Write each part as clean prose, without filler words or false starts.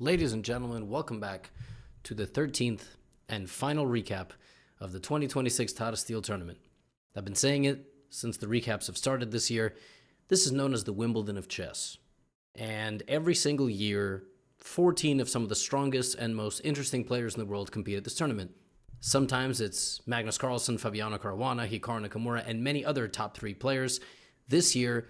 Ladies and gentlemen, welcome back to the 13th and final recap of the 2026 Tata Steel Tournament. I've been saying it since the recaps have started this year. This is known as the Wimbledon of chess. And every single year, 14 of some of the strongest and most interesting players in the world compete at this tournament. Sometimes it's Magnus Carlsen, Fabiano Caruana, Hikaru Nakamura, and many other top 3 players. This year,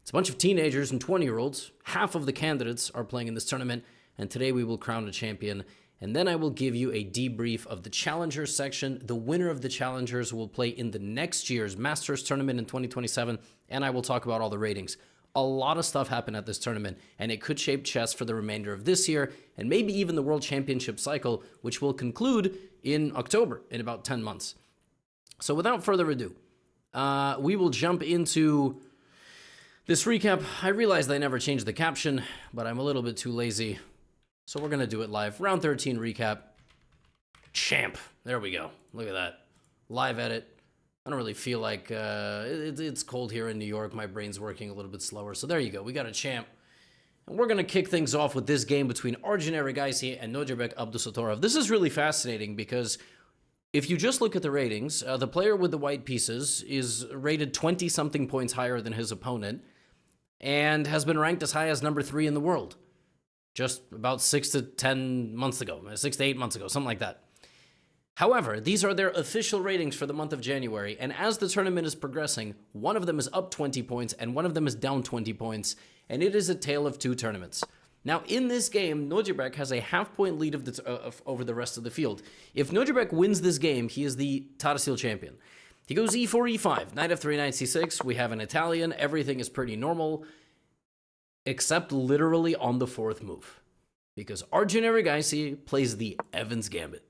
it's a bunch of teenagers and 20-year-olds. Half of the candidates are playing in this tournament. And today we will crown a champion, and then I will give you a debrief of the Challengers section. The winner of the Challengers will play in the next year's Masters tournament in 2027, and I will talk about all the ratings. A lot of stuff happened at this tournament, and it could shape chess for the remainder of this year, and maybe even the World Championship cycle, which will conclude in October, in about 10 months. So without further ado, we will jump into this recap. I realized I never changed the caption, but I'm a little bit too lazy. So we're going to do it live. Round 13 recap. Champ. There we go. Look at that. Live edit. I don't really feel like it's cold here in New York. My brain's working a little bit slower. So there you go. We got a champ. And we're going to kick things off with this game between Arjun Erigaisi and Nodirbek Abdusattorov. This is really fascinating because if you just look at the ratings, the player with the white pieces is rated 20-something points higher than his opponent and has been ranked as high as number 3 in the world. Just about 6 to 8 months ago, something like that. However, these are their official ratings for the month of January, and as the tournament is progressing, one of them is up 20 points and one of them is down 20 points, and it is a tale of 2 tournaments. Now, in this game, Nodirbek has a half-point lead over the rest of the field. If Nodirbek wins this game, he is the Tata Steel champion. He goes e4, e5, knight f3, knight c6. We have an Italian. Everything is pretty normal, except literally on the 4th move, because Arjun Erigaisi plays the Evans Gambit.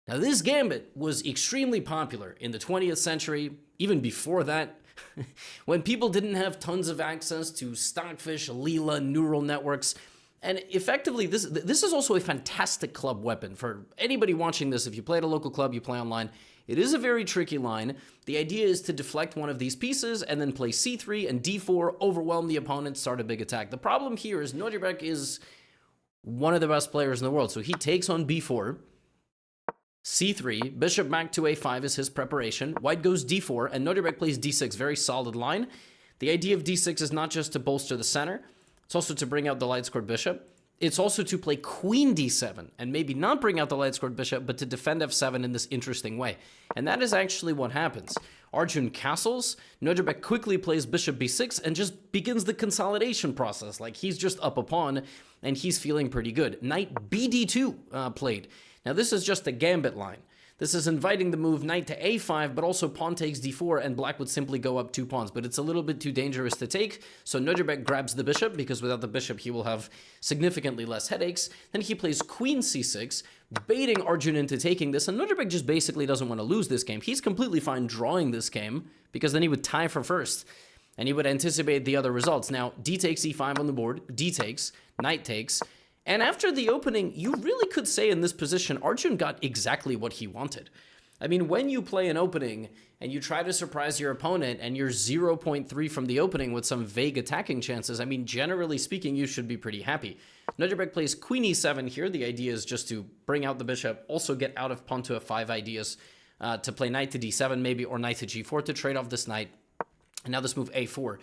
Now, this gambit was extremely popular in the 20th century, even before that, when people didn't have tons of access to Stockfish, Leela, neural networks. And effectively, this is also a fantastic club weapon for anybody watching this. If you play at a local club, you play online, it is a very tricky line. The idea is to deflect one of these pieces and then play c3 and d4, overwhelm the opponent, start a big attack. The problem here is Nodirbek is one of the best players in the world. So he takes on b4, c3, bishop back to a5 is his preparation. White goes d4, and Nodirbek plays d6, very solid line. The idea of d6 is not just to bolster the center, it's also to bring out the light-scored bishop. It's also to play queen d7 and maybe not bring out the light-scored bishop, but to defend f7 in this interesting way. And that is actually what happens. Arjun castles, Nodirbek quickly plays bishop b6 and just begins the consolidation process. Like, he's just up a pawn and he's feeling pretty good. Knight bd2 played. Now, this is just a gambit line. This is inviting the move knight to a5, but also pawn takes d4, and black would simply go up 2 pawns. But it's a little bit too dangerous to take, so Nodirbek grabs the bishop, because without the bishop, he will have significantly less headaches. Then he plays queen c6, baiting Arjun into taking this, and Nodirbek just basically doesn't want to lose this game. He's completely fine drawing this game, because then he would tie for first, and he would anticipate the other results. Now, d takes e5 on the board, d takes, knight takes. And after the opening, you really could say in this position, Arjun got exactly what he wanted. I mean, when you play an opening and you try to surprise your opponent and you're 0.3 from the opening with some vague attacking chances, I mean, generally speaking, you should be pretty happy. Nodirbek plays queen e7 here. The idea is just to bring out the bishop, also get out of pawn to f5 ideas, to play knight to d7 maybe, or knight to g4 to trade off this knight. And now this move a4.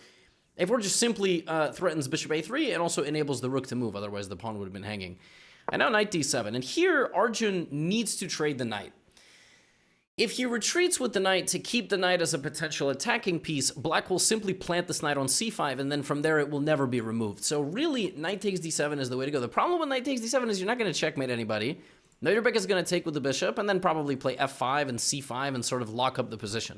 A4 just simply threatens bishop a3 and also enables the rook to move, otherwise the pawn would have been hanging. And now knight d7, and here Arjun needs to trade the knight. If he retreats with the knight to keep the knight as a potential attacking piece, black will simply plant this knight on c5, and then from there it will never be removed. So really, knight takes d7 is the way to go. The problem with knight takes d7 is you're not going to checkmate anybody. Nodirbek is going to take with the bishop and then probably play f5 and c5 and sort of lock up the position.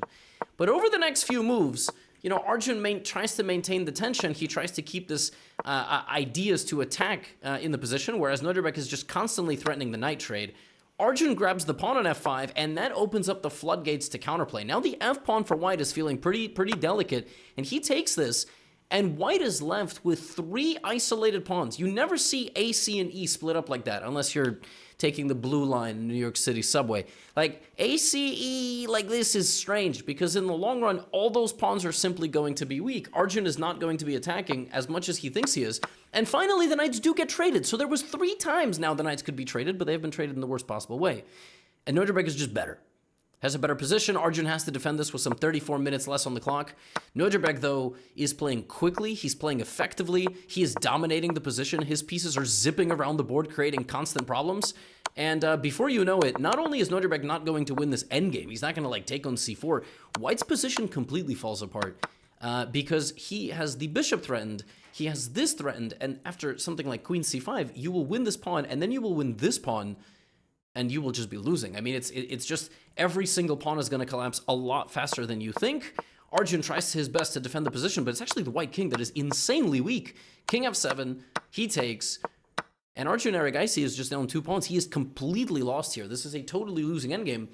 But over the next few moves, you know, Arjun tries to maintain the tension. He tries to keep this ideas to attack in the position, whereas Nodirbek is just constantly threatening the knight trade. Arjun grabs the pawn on f5, and that opens up the floodgates to counterplay. Now the f-pawn for white is feeling pretty delicate, and he takes this, And white is left with 3 isolated pawns. You never see A, C, and E split up like that unless you're taking the blue line in New York City subway. Like, A, C, E, like this is strange because in the long run, all those pawns are simply going to be weak. Arjun is not going to be attacking as much as he thinks he is. And finally, the knights do get traded. So there was 3 times now the knights could be traded, but they have been traded in the worst possible way. And Nordjubek is just better. Has a better position. Arjun has to defend this with some 34 minutes less on the clock. Nordjubek, though, is playing quickly. He's playing effectively. He is dominating the position. His pieces are zipping around the board, creating constant problems. And before you know it, not only is Nordjubek not going to win this endgame, he's not going to, like, take on c4. White's position completely falls apart because he has the bishop threatened. He has this threatened. And after something like queen c5, you will win this pawn, and then you will win this pawn, and you will just be losing. I mean, it's just every single pawn is going to collapse a lot faster than you think. Arjun tries his best to defend the position, but it's actually the white king that is insanely weak. King f7, he takes, and Arjun Erigaisi is just down 2 pawns. He is completely lost here. This is a totally losing endgame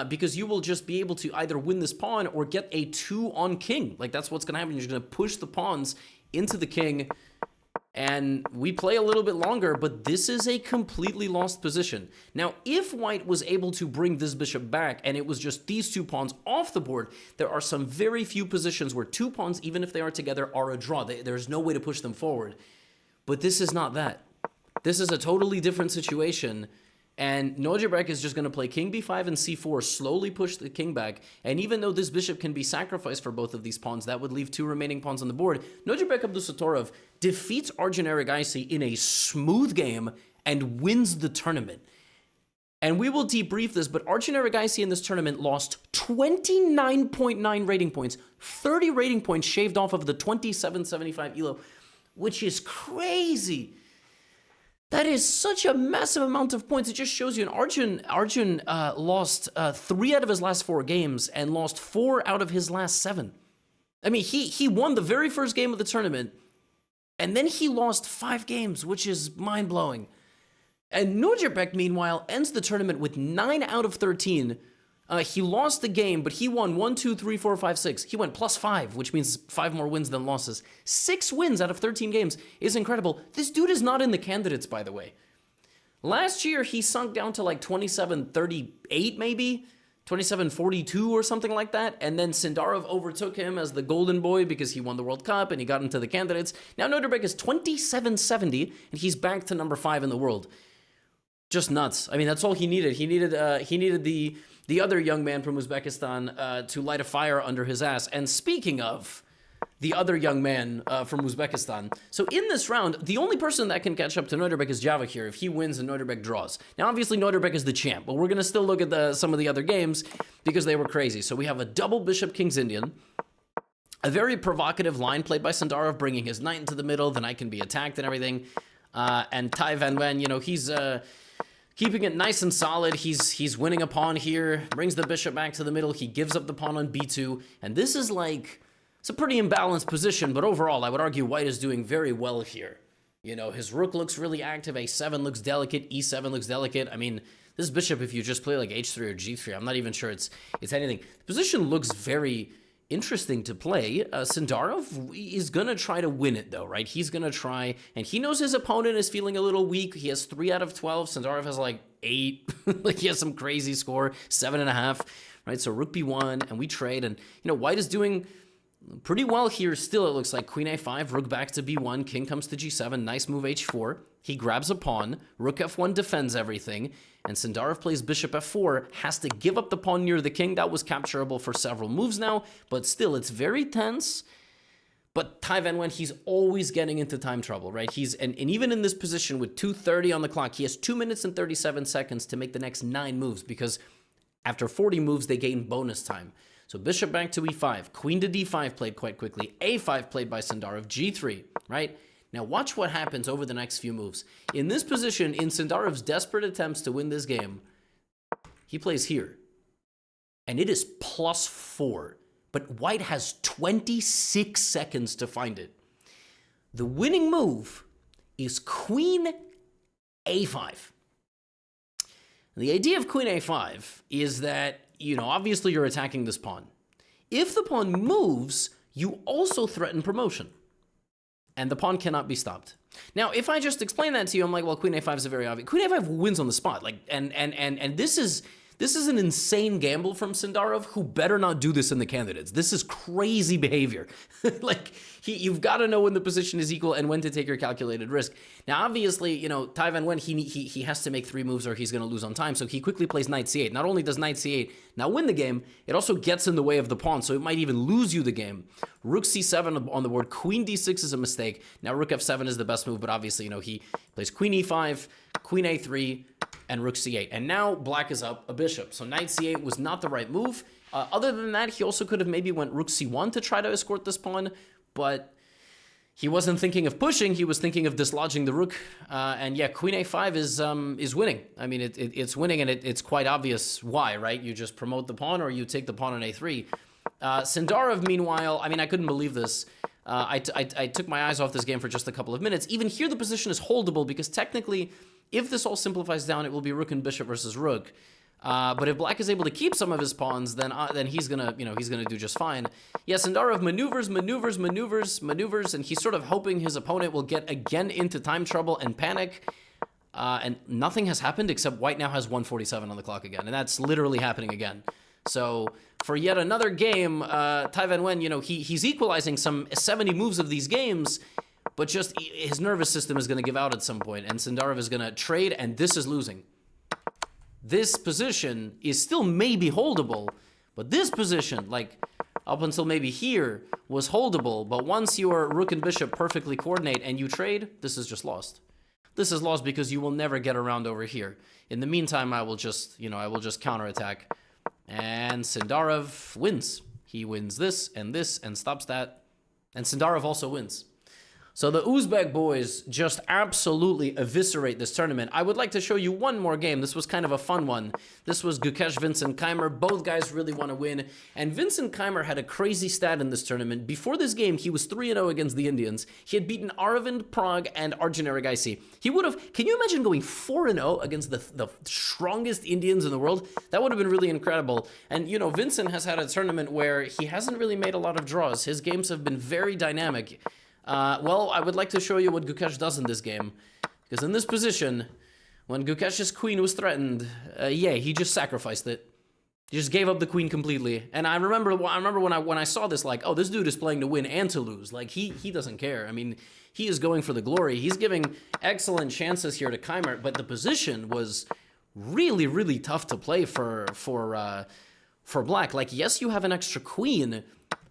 because you will just be able to either win this pawn or get a 2 on king. Like, that's what's going to happen. You're going to push the pawns into the king, and we play a little bit longer, but this is a completely lost position. Now, if white was able to bring this bishop back and it was just these 2 pawns off the board, there are some very few positions where 2 pawns, even if they are together, are a draw. There's no way to push them forward. But this is not that. This is a totally different situation. And Nordjubek is just going to play king b5 and c4, slowly push the king back. And even though this bishop can be sacrificed for both of these pawns, that would leave 2 remaining pawns on the board. Nordjubek Abdusattorov defeats Arjun Erigaisi in a smooth game and wins the tournament. And we will debrief this, but Arjun Erigaisi in this tournament lost 29.9 rating points, 30 rating points shaved off of the 2775 ELO, which is crazy. That is such a massive amount of points. It just shows you. And Arjun lost 3 out of his last 4 games and lost 4 out of his last 7. I mean, he won the very first game of the tournament, and then he lost 5 games, which is mind-blowing. And Nordjubek, meanwhile, ends the tournament with 9 out of 13. He lost the game, but he won 1, 2, 3, 4, 5, 6. He went +5, which means 5 more wins than losses. 6 wins out of 13 games is incredible. This dude is not in the candidates, by the way. Last year, he sunk down to like 27-38, maybe? 27-42 or something like that. And then Sindarov overtook him as the golden boy because he won the World Cup and he got into the candidates. Now Nordjubek is 27-70, and he's back to number 5 in the world. Just nuts. I mean, that's all he needed. He needed the other young man from Uzbekistan to light a fire under his ass. And speaking of the other young man from Uzbekistan, so in this round, the only person that can catch up to Nordjubek is Javahir if he wins and Nordjubek draws. Now, obviously, Nordjubek is the champ, but we're going to still look at some of the other games because they were crazy. So we have a double bishop King's Indian, a very provocative line played by Sindarov, bringing his knight into the middle. The knight can be attacked and everything. And Tai Van Wen, you know, he's keeping it nice and solid. He's winning a pawn here, brings the bishop back to the middle. He gives up the pawn on b2. And this is like, it's a pretty imbalanced position, but overall, I would argue white is doing very well here. You know, his rook looks really active, a7 looks delicate, e7 looks delicate. I mean, this bishop, if you just play like h3 or g3, I'm not even sure it's anything. The position looks very interesting to play. Sindarov is going to try to win it, though, right? He's going to try, and he knows his opponent is feeling a little weak. He has 3 out of 12. Sindarov has like 8. Like, he has some crazy score, 7.5, right? So rook b1, and we trade, and, you know, white is doing pretty well here still. It looks like queen a5, rook back to b1, king comes to g7, nice move h4. He grabs a pawn, rook f1 defends everything, and Sindarov plays bishop f4, has to give up the pawn near the king. That was capturable for several moves now, but still, it's very tense. But Tai Van Wen, he's always getting into time trouble, right? And even in this position with 2:30 on the clock, he has 2 minutes and 37 seconds to make the next 9 moves, because after 40 moves, they gain bonus time. So bishop back to e5, queen to d5 played quite quickly, a5 played by Sindarov, g3, right? Now watch what happens over the next few moves. In this position, in Sindarov's desperate attempts to win this game, he plays here. And it is +4, but white has 26 seconds to find it. The winning move is queen a5. The idea of queen a5 is that, you know, obviously you're attacking this pawn. If the pawn moves, you also threaten promotion. And the pawn cannot be stopped. Now, if I just explain that to you, I'm like, well, queen a5 is a very obvious. Queen a5 wins on the spot. Like, and this is an insane gamble from Sindarov, who better not do this in the candidates. This is crazy behavior. Like, you've got to know when the position is equal and when to take your calculated risk. Now, obviously, you know, Taiwan Wen, he has to make 3 moves or he's going to lose on time. So he quickly plays knight c8. Not only does knight c8 now win the game, it also gets in the way of the pawn. So it might even lose you the game. Rook c7 on the board. Queen d6 is a mistake. Now rook f7 is the best move, but obviously, you know, he plays queen e5, queen a3, and rook c8. And now black is up a bishop. So knight c8 was not the right move. Other than that, he also could have maybe went rook c1 to try to escort this pawn, but he wasn't thinking of pushing. He was thinking of dislodging the rook. And yeah, queen a5 is winning. I mean, it's winning, and it's quite obvious why, right? You just promote the pawn or you take the pawn on a3. Sindarov, meanwhile, I mean, I couldn't believe this. I took my eyes off this game for just a couple of minutes. Even here, the position is holdable because technically, if this all simplifies down, it will be rook and bishop versus rook. But if black is able to keep some of his pawns, then he's gonna do just fine. Yes, Sindarov maneuvers, and he's sort of hoping his opponent will get again into time trouble and panic. And nothing has happened except white now has 147 on the clock again, and that's literally happening again. So for yet another game, Taiwan Wen, you know, he's equalizing some 70 moves of these games, but just his nervous system is going to give out at some point, and Sindarov is going to trade, and this is losing. This position is still maybe holdable, but this position, like up until maybe here, was holdable, but once your rook and bishop perfectly coordinate and you trade, this is just lost. This is lost because you will never get around over here. In the meantime, I will just counterattack. And Sindarov wins. He wins this and stops that. And Sindarov also wins. So the Uzbek boys just absolutely eviscerate this tournament. I would like to show you one more game. This was kind of a fun one. This was Gukesh, Vincent Keymer. Both guys really want to win. And Vincent Keymer had a crazy stat in this tournament. Before this game, he was 3-0 against the Indians. He had beaten Arvind, Prague, and Arjun Erigaisi. He would have, can you imagine going 4-0 against the strongest Indians in the world? That would have been really incredible. And, you know, Vincent has had a tournament where he hasn't really made a lot of draws. His games have been very dynamic. Well, I would like to show you what Gukesh does in this game, because in this position, when Gukesh's queen was threatened, he just sacrificed it. He just gave up the queen completely. And I remember when I saw this, like, oh, this dude is playing to win and to lose. Like, he doesn't care. I mean, he is going for the glory. He's giving excellent chances here to Keymer, but the position was really, really tough to play for black. Like, yes, you have an extra queen,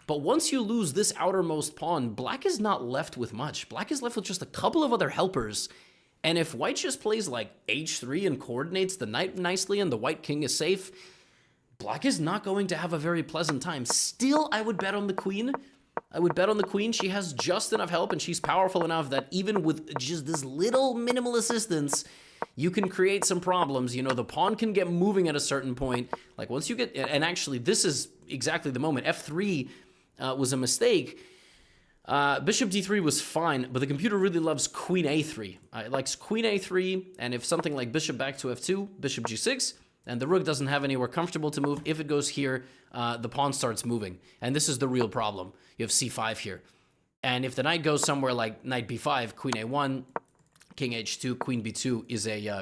but once you lose this outermost pawn, black is not left with much. Black is left with just a couple of other helpers. And if white just plays like h3 and coordinates the knight nicely and the white king is safe, black is not going to have a very pleasant time. Still, I would bet on the queen. I would bet on the queen. She has just enough help and she's powerful enough that even with just this little minimal assistance, you can create some problems. You know, the pawn can get moving at a certain point. Like once you get, and actually this is exactly the moment. F3 was a mistake. Bishop d3 was fine, but the computer really loves queen a3. It likes queen a3, and if something like bishop back to f2, bishop g6, and the rook doesn't have anywhere comfortable to move, if it goes here, the pawn starts moving. And this is the real problem. You have c5 here. And if the knight goes somewhere like knight b5, queen a1, king h2, queen b2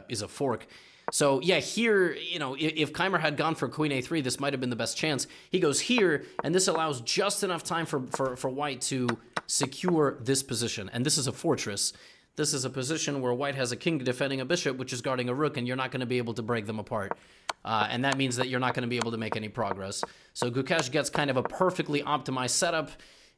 is a fork. So yeah, here, you know, if Keymer had gone for queen a3, this might have been the best chance. He goes here, and this allows just enough time for white to secure this position. And this is a fortress. This is a position where white has a king defending a bishop, which is guarding a rook, and you're not going to be able to break them apart. And that means that you're not going to be able to make any progress. So Gukesh gets kind of a perfectly optimized setup,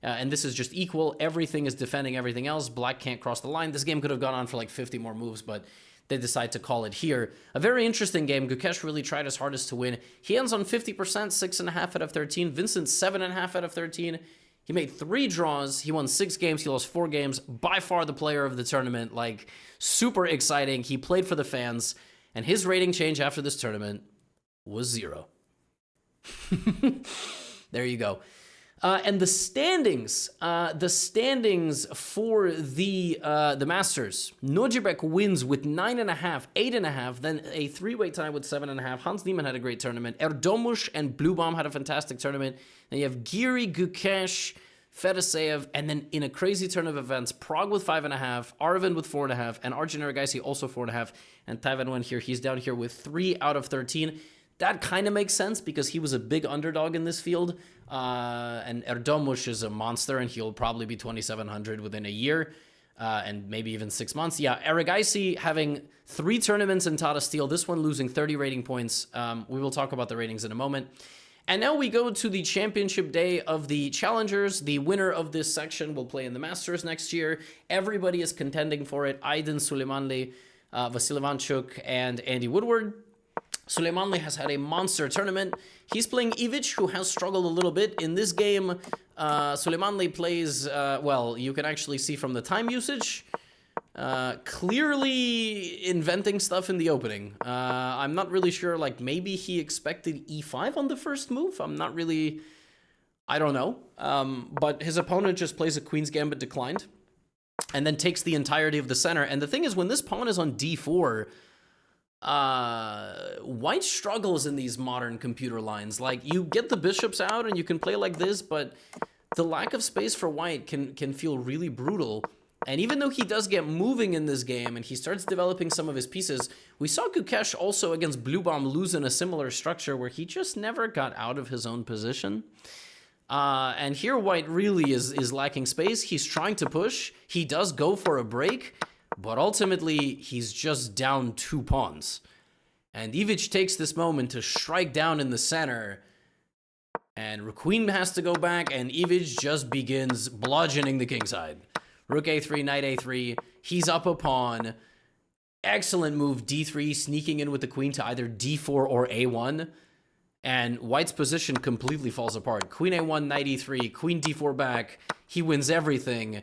and this is just equal. Everything is defending everything else. Black can't cross the line. This game could have gone on for like 50 more moves, but they decide to call it here. A very interesting game. Gukesh really tried his hardest to win. He ends on 50%, 6.5 out of 13. Vincent, 7.5 out of 13. He made 3 draws. He won 6 games. He lost 4 games. By far the player of the tournament. Like, super exciting. He played for the fans. And his rating change after this tournament was 0. There you go. And the standings for the Masters. Nojibek wins with 9.5, 8.5, then a 3-way tie with 7.5. Hans Niemann had a great tournament. Erdomush and Bluebaum had a fantastic tournament. Then you have Giri, Gukesh, Fedoseev, and then in a crazy turn of events, Prague with 5.5, Arvind with 4.5, and Arjun Erigaisi also 4.5, and Taiwan Wen here, he's down here with 3 out of 13. That kind of makes sense because he was a big underdog in this field, and Erdomush is a monster, and he'll probably be 2,700 within a year, and maybe even 6 months. Yeah, Erigaisi having 3 tournaments in Tata Steel, this one losing 30 rating points. We will talk about the ratings in a moment. And now we go to the championship day of the challengers. The winner of this section will play in the Masters next year. Everybody is contending for it. Aydin Suleymanli, Vasil Ivanchuk, and Andy Woodward. Suleymanli has had a monster tournament. He's playing Ivic, who has struggled a little bit. In this game, Suleymanli plays, well, you can actually see from the time usage, clearly inventing stuff in the opening. I'm not really sure, like, maybe he expected e5 on the first move. I'm not really, I don't know. But his opponent just plays a Queen's Gambit declined and then takes the entirety of the center. And the thing is, when this pawn is on d4, white struggles in these modern computer lines. Like, you get the bishops out and you can play like this, but the lack of space for white can feel really brutal. And even though he does get moving in this game and he starts developing some of his pieces, we saw Gukesh also against Bluebaum lose in a similar structure where he just never got out of his own position. And here white really is lacking space. He's trying to push. He does go for a break, but ultimately he's just down 2 pawns. And Ivic takes this moment to strike down in the center. And Queen has to go back, and Ivic just begins bludgeoning the kingside. Rook a3, knight a3. He's up a pawn. Excellent move, d3, sneaking in with the queen to either d4 or a1. And white's position completely falls apart. Queen a1, knight e3, queen d4 back. He wins everything.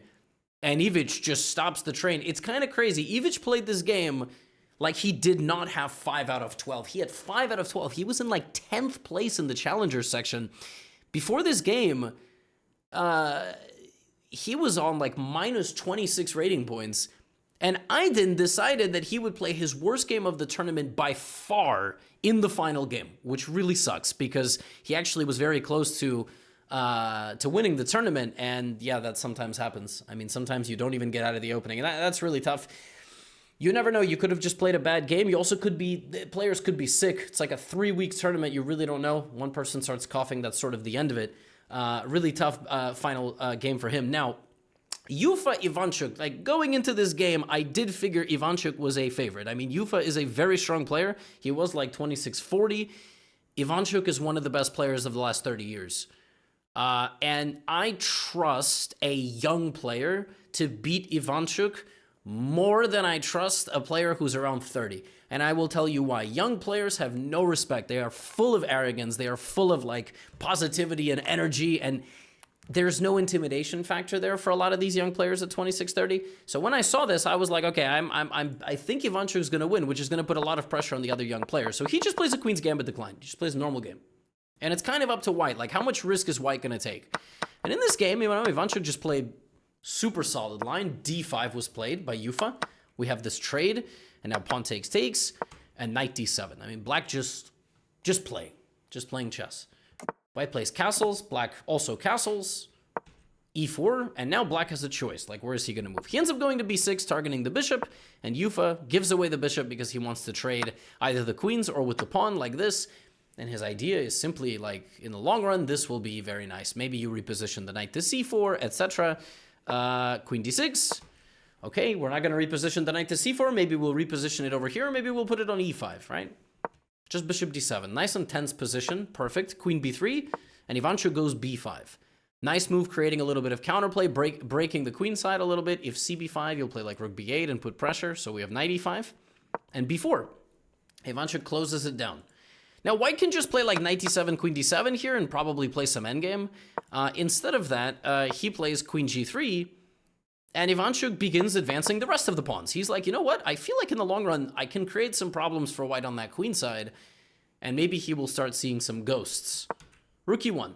And Ivic just stops the train. It's kind of crazy. Ivic played this game like he did not have 5 out of 12. He had 5 out of 12. He was in like 10th place in the challengers section. Before this game, he was on like minus 26 rating points. And Aydin decided that he would play his worst game of the tournament by far in the final game, which really sucks because he actually was very close to winning the tournament. And yeah, that sometimes happens. I mean, sometimes you don't even get out of the opening, and that's really tough. You never know. You could have just played a bad game. You also could be, players could be sick. It's like a 3-week tournament. You really don't know. One person starts coughing. That's sort of the end of it. Really tough final game for him. Now, Yufa Ivanchuk, like going into this game, I did figure Ivanchuk was a favorite. I mean, Yufa is a very strong player. He was like 2640. Ivanchuk is one of the best players of the last 30 years. And I trust a young player to beat Ivanchuk more than I trust a player who's around 30. And I will tell you why. Young players have no respect. They are full of arrogance. They are full of like positivity and energy, and there's no intimidation factor there for a lot of these young players at 26-30. So when I saw this, I was like, okay, I think Ivanchuk's going to win, which is going to put a lot of pressure on the other young players. So he just plays a Queen's Gambit decline. He just plays a normal game. And it's kind of up to white. Like, how much risk is white going to take? And in this game, you know, Ivanchuk just played super solid line. D5 was played by Yufa. We have this trade, and now pawn takes, and knight d7. I mean, black just playing chess. White plays castles, black also castles, e4, and now black has a choice. Like, where is he going to move? He ends up going to b6, targeting the bishop, and Yufa gives away the bishop because he wants to trade either the queens or with the pawn like this. And his idea is simply, like, in the long run, this will be very nice. Maybe you reposition the knight to c4, etc. Queen d6. Okay, we're not going to reposition the knight to c4. Maybe we'll reposition it over here. Maybe we'll put it on e5, right? Just bishop d7. Nice and tense position. Perfect. Queen b3. And Ivanchuk goes b5. Nice move, creating a little bit of counterplay, breaking the queen side a little bit. If cb5, you'll play like rook b8 and put pressure. So we have knight e5. And b4. Ivanchuk closes it down. Now, white can just play like knight d7, queen d7 here and probably play some endgame. Instead of that, he plays queen g3, and Ivanchuk begins advancing the rest of the pawns. He's like, you know what? I feel like in the long run, I can create some problems for white on that queen side, and maybe he will start seeing some ghosts. Rook e1.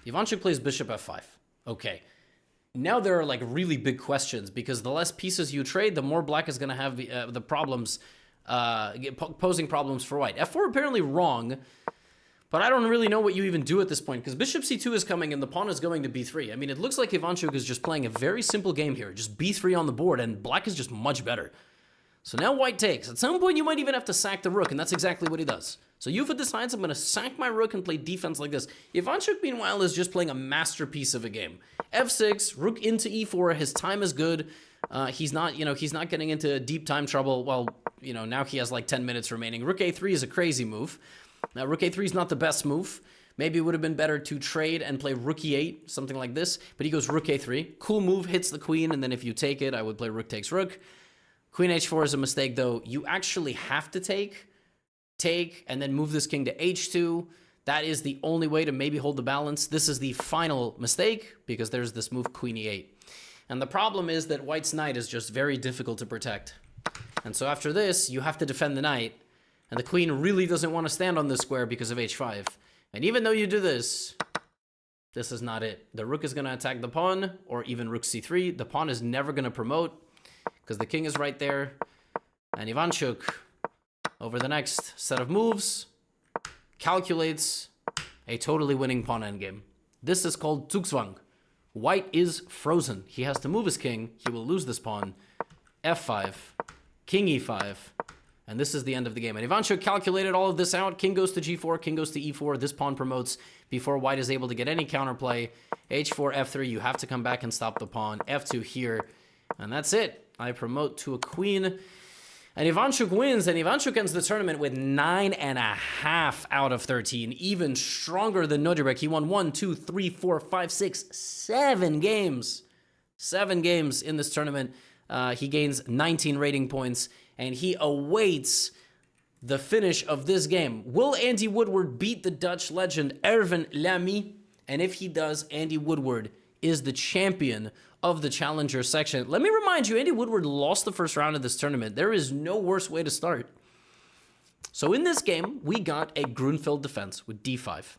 Ivanchuk plays bishop f5. Okay. Now there are like really big questions, because the less pieces you trade, the more black is going to have the problems, posing problems for white. f4 apparently wrong, But I don't really know what you even do at this point, because bishop c2 is coming and the pawn is going to b3. I mean, it looks like Ivanchuk is just playing a very simple game here. Just b3 on the board, and black is just much better. So now white takes. At some point, you might even have to sack the rook, and that's exactly what he does. So Yufa decides, I'm going to sack my rook and play defense like this. Ivanchuk, meanwhile, is just playing a masterpiece of a game. f6, rook into e4. His time is good. He's not getting into deep time trouble. Well, now he has like 10 minutes remaining. Rook a3 is a crazy move. Now, rook a3 is not the best move. Maybe it would have been better to trade and play rook e8, something like this. But he goes rook a3. Cool move, hits the queen, and then if you take it, I would play rook takes rook. Queen h4 is a mistake, though. You actually have to take, and then move this king to h2. That is the only way to maybe hold the balance. This is the final mistake, because there's this move queen e8. And the problem is that white's knight is just very difficult to protect. And so after this, you have to defend the knight. And the queen really doesn't want to stand on this square because of h5. And even though you do this, this is not it. The rook is going to attack the pawn, or even rook c3. The pawn is never going to promote, because the king is right there. And Ivanchuk, over the next set of moves, calculates a totally winning pawn endgame. This is called Zugzwang. White is frozen. He has to move his king. He will lose this pawn. f5, king e5, and this is the end of the game. And Ivanchuk calculated all of this out. King goes to g4, king goes to e4. This pawn promotes before white is able to get any counterplay. h4, f3, you have to come back and stop the pawn. f2 here, and that's it. I promote to a queen. And Ivanchuk wins, and Ivanchuk ends the tournament with 9.5 out of 13. Even stronger than Nodibek. He won 1, 2, 3, 4, 5, 6, 7 games. 7 games in this tournament. He gains 19 rating points, and he awaits the finish of this game. Will Andy Woodward beat the Dutch legend Erwin Lamy? And if he does, Andy Woodward is the champion of the challenger section. Let me remind you, Andy Woodward lost the first round of this tournament. There is no worse way to start. So in this game, we got a Grunfeld defense with d5.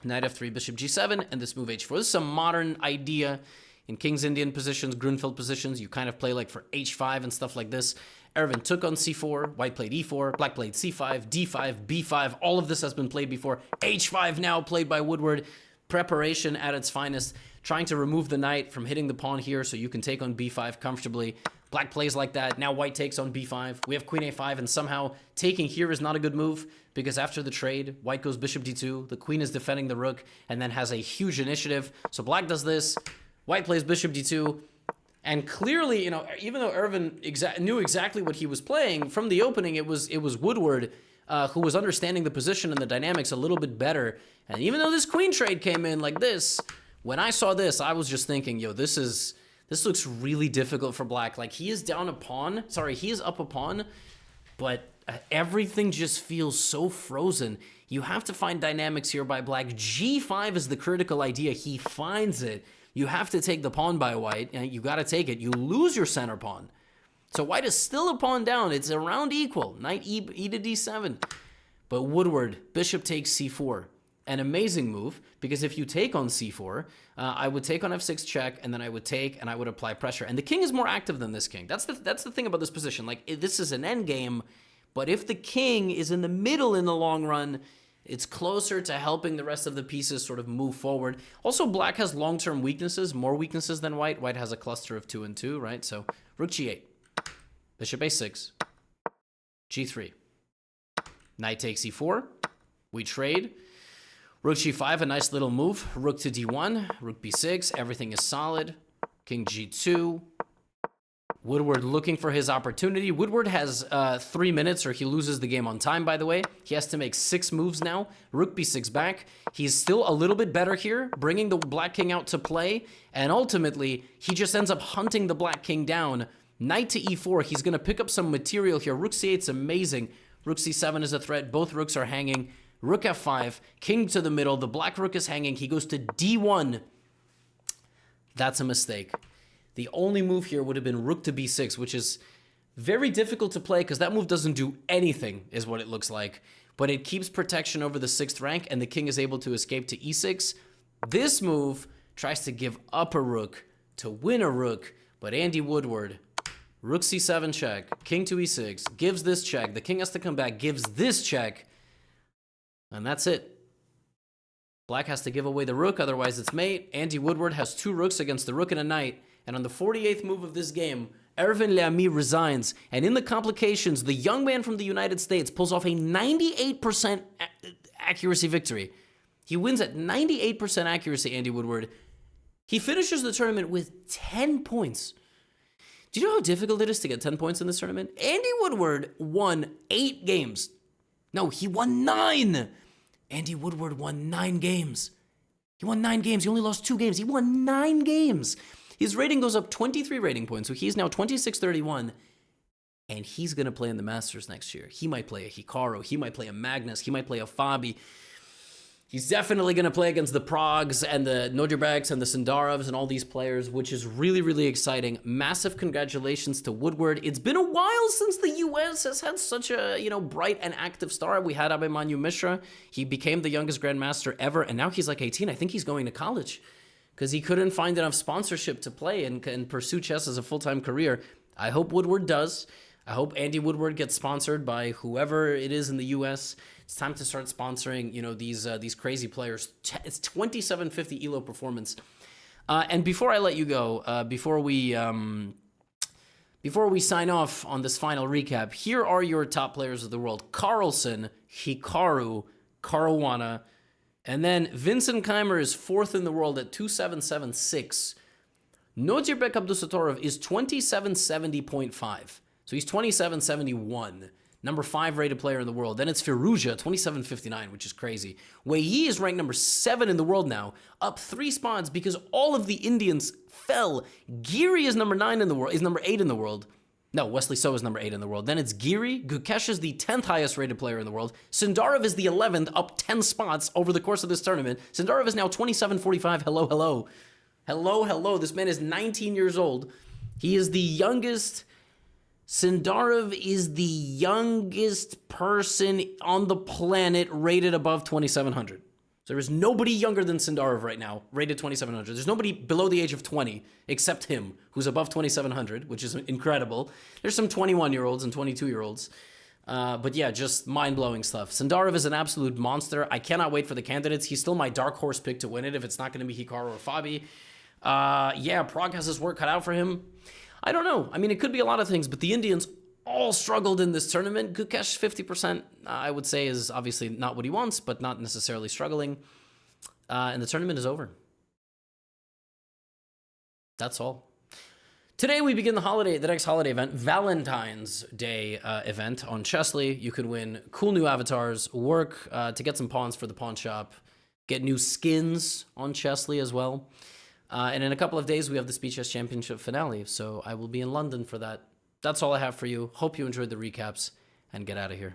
Knight f3, bishop g7, and this move h4. This is a modern idea in King's Indian positions, Grunfeld positions. You kind of play like for h5 and stuff like this. Erwin took on c4, white played e4, black played c5, d5, b5. All of this has been played before. h5 now played by Woodward. Preparation at its finest, trying to remove the knight from hitting the pawn here so you can take on b5 comfortably. Black plays like that. Now white takes on b5. We have queen a5, and somehow taking here is not a good move, because after the trade, white goes bishop d2. The queen is defending the rook and then has a huge initiative. So black does this. White plays bishop d2. And clearly, even though Erwin knew exactly what he was playing, from the opening, it was Woodward who was understanding the position and the dynamics a little bit better. And even though this queen trade came in like this, when I saw this, I was just thinking, this looks really difficult for black. Like, he is down a pawn. Sorry, he is up a pawn, but everything just feels so frozen. You have to find dynamics here by black. G5 is the critical idea. He finds it. You have to take the pawn by white, and you got to take it. You lose your center pawn. So white is still a pawn down. It's around equal. Knight e to d7. But Woodward, bishop takes c4. An amazing move, because if you take on c4, I would take on f6 check, and then I would take, and I would apply pressure. And the king is more active than this king. That's the thing about this position. Like, this is an endgame, but if the king is in the middle in the long run, it's closer to helping the rest of the pieces sort of move forward. Also, black has long-term weaknesses, more weaknesses than white. White has a cluster of 2 and 2, right? So rook g8, bishop a6, g3, knight takes e4, we trade. Rook g5, a nice little move. Rook to d1, rook b6, everything is solid. King g2. Woodward looking for his opportunity. Woodward has 3 minutes, or he loses the game on time, by the way. He has to make 6 moves now. Rook b6 back. He's still a little bit better here, bringing the black king out to play. And ultimately, he just ends up hunting the black king down. Knight to e4. He's going to pick up some material here. Rook c8 is amazing. Rook c7 is a threat. Both rooks are hanging. Rook f5, king to the middle, the black rook is hanging, he goes to d1. That's a mistake. The only move here would have been rook to b6, which is very difficult to play because that move doesn't do anything, is what it looks like. But it keeps protection over the 6th rank, and the king is able to escape to e6. This move tries to give up a rook to win a rook, but Andy Woodward, rook c7 check, king to e6, gives this check, the king has to come back, gives this check, and that's it. Black has to give away the rook, otherwise it's mate. Andy Woodward has 2 rooks against the rook and a knight. And on the 48th move of this game, Ervin Leamy resigns. And in the complications, the young man from the United States pulls off a 98% accuracy victory. He wins at 98% accuracy, Andy Woodward. He finishes the tournament with 10 points. Do you know how difficult it is to get 10 points in this tournament? Andy Woodward won 8 games. No, he won 9. Andy Woodward won 9 games. He won 9 games. He only lost 2 games. He won 9 games. His rating goes up 23 rating points, so he's now 2631, and he's going to play in the Masters next year. He might play a Hikaru. He might play a Magnus. He might play a Fabi. He's definitely going to play against the Pragues and the Nodirbeks and the Sindarovs and all these players, which is really, really exciting. Massive congratulations to Woodward. It's been a while since the U.S. has had such a, bright and active star. We had Abhimanyu Mishra. He became the youngest Grandmaster ever, and now he's like 18. I think he's going to college because he couldn't find enough sponsorship to play and pursue chess as a full-time career. I hope Woodward does. I hope Andy Woodward gets sponsored by whoever it is in the U.S. It's time to start sponsoring, these crazy players. It's 2750 ELO performance. And before I let you go, before we sign off on this final recap, here are your top players of the world: Carlsen, Hikaru, Caruana, and then Vincent Keymer is 4th in the world at 2776. Nodirbek Abdusattorov is 2770.5. So he's 2771, number 5 rated player in the world. Then it's Firouzja, 2759, which is crazy. Wei Yi is ranked number 7 in the world now, up 3 spots because all of the Indians fell. Giri is number 9 in the world, is number 8 in the world. No, Wesley So is number 8 in the world. Then it's Giri. Gukesh is the 10th highest rated player in the world. Sindarov is the 11th, up 10 spots over the course of this tournament. Sindarov is now 2745. Hello, hello. Hello, hello. This man is 19 years old. He is the youngest. Sindarov is the youngest person on the planet rated above 2,700. So there is nobody younger than Sindarov right now, rated 2,700. There's nobody below the age of 20, except him, who's above 2,700, which is incredible. There's some 21-year-olds and 22-year-olds. But yeah, just mind-blowing stuff. Sindarov is an absolute monster. I cannot wait for the candidates. He's still my dark horse pick to win it if it's not going to be Hikaru or Fabi. Yeah, Prague has his work cut out for him. I don't know. I mean, it could be a lot of things, but the Indians all struggled in this tournament. Gukesh, 50%, I would say, is obviously not what he wants, but not necessarily struggling. And the tournament is over. That's all. Today, we begin the next holiday event, Valentine's Day event on Chessly. You could win cool new avatars, work to get some pawns for the pawn shop, get new skins on Chessly as well. And in a couple of days, we have the Speed Chess Championship finale, so I will be in London for that. That's all I have for you. Hope you enjoyed the recaps, and get out of here.